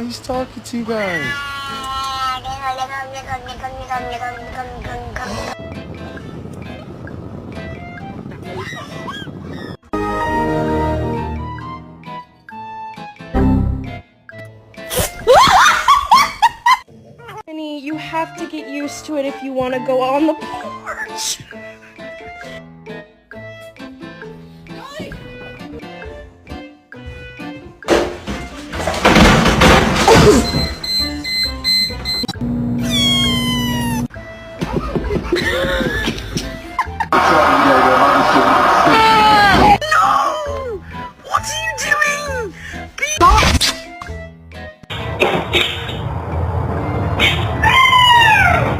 he's talking to you guys. Honey, you have to get used to it if you want to go on the porch.